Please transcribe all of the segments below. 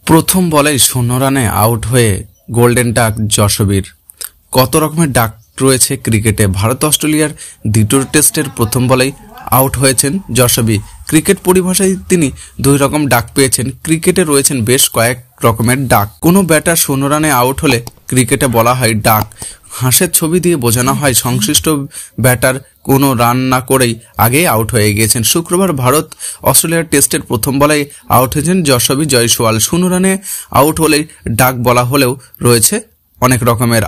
প্রথম বলেই 0 রানে আউট হয়ে গোল্ডেন ডাক যশবীর। কত রকমের ডাক রয়েছে ক্রিকেটে। ভারত অস্ট্রেলিয়ার দ্বিতীয় টেস্টের প্রথম বলেই আউট হয়েছেন যশবী। ক্রিকেট পরিভাষায় তিনি 2 রকম ডাক পেয়েছেন। ক্রিকেটে রয়েছেন বেশ কয়েক রকমের ডাক। কোনো ব্যাটার 0 রানে আউট হলে ক্রিকেটে বলা হয় ডাক। হাঁসের ছবি দিয়ে বোঝানো হয় সংশ্লিষ্ট ব্যাটার কোনো রান না করেই আগেই আউট হয়ে গিয়েছেন। শুক্রবার ভারত অস্ট্রেলিয়ার টেস্টের প্রথম বলেই আউট হয়েছেন যশবী জয়সওয়াল। 0 রানে আউট হলেই ডাক বলা হলেও রয়েছে অনেক রকমের।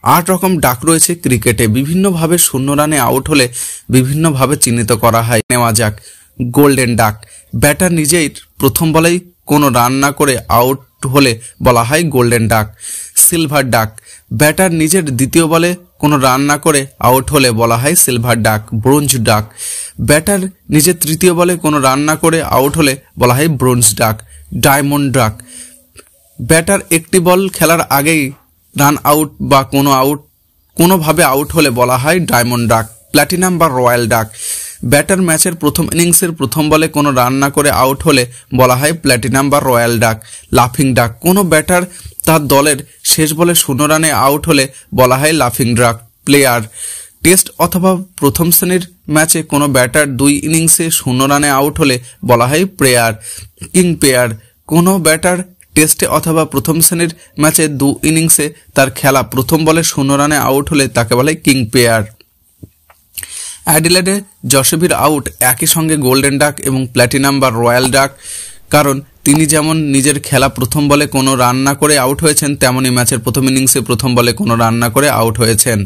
8 রকম ডাক রয়েছে ক্রিকেটে। বিভিন্নভাবে 0 রানে আউট হলে বিভিন্নভাবে চিহ্নিত করা হয়। নেওয়া যাক গোল্ডেন ডাক। ব্যাটার নিজেই প্রথম বলেই কোনো রান না করে আউট হলে বলা হয় গোল্ডেন ডাক। সিলভার ডাক। ব্যাটার নিজের দ্বিতীয় বলে কোনো রান না করে আউট হলে বলা হয় সিলভার ডাক। ব্রোঞ্জ ডাক। ব্যাটার নিজের তৃতীয় বলে কোনো রান না করে আউট হলে বলা হয় ব্রোঞ্জ ডাক। ডায়মন্ড ডাক। ব্যাটার একটি বল খেলার আগেই রান আউট বা কোনোভাবে আউট হলে বলা হয় ডায়মন্ড ডাক। প্ল্যাটিনাম বা রয়্যাল ডাক। ব্যাটার ম্যাচের প্রথম ইনিংসের প্রথম বলে কোনো রান না করে আউট হলে বলা হয় প্ল্যাটিনাম বা রয়্যাল ডাক। লাফিং ডাক। কোনো ব্যাটার তার দলের শেষ বলে 0 রানে আউট হলে বলা হয় লাফিং ডাক। প্লেয়ার। টেস্ট অথবা প্রথম শ্রেণীর ম্যাচে কোনো ব্যাটার 2 ইনিংসে 0 রানে আউট হলে বলা হয় প্লেয়ার। King pair. কোনো ব্যাটার টেস্টে অথবা প্রথম শ্রেণীর ম্যাচে 2 ইনিংসে তার খেলা প্রথম বলে 0 রানে আউট হলে তাকে বলে কিং পেয়ার। অ্যাডিলেডে যশবীর আউট একই সঙ্গে গোল্ডেন ডাক এবং প্ল্যাটিনাম বা রয়্যাল ডাক। কারণ তিনি যেমন নিজের খেলা প্রথম বলে কোনো রান না করে আউট হয়েছেন, তেমনই ম্যাচের প্রথম ইনিংসে প্রথম বলে কোনো রান না করে আউট হয়েছেন।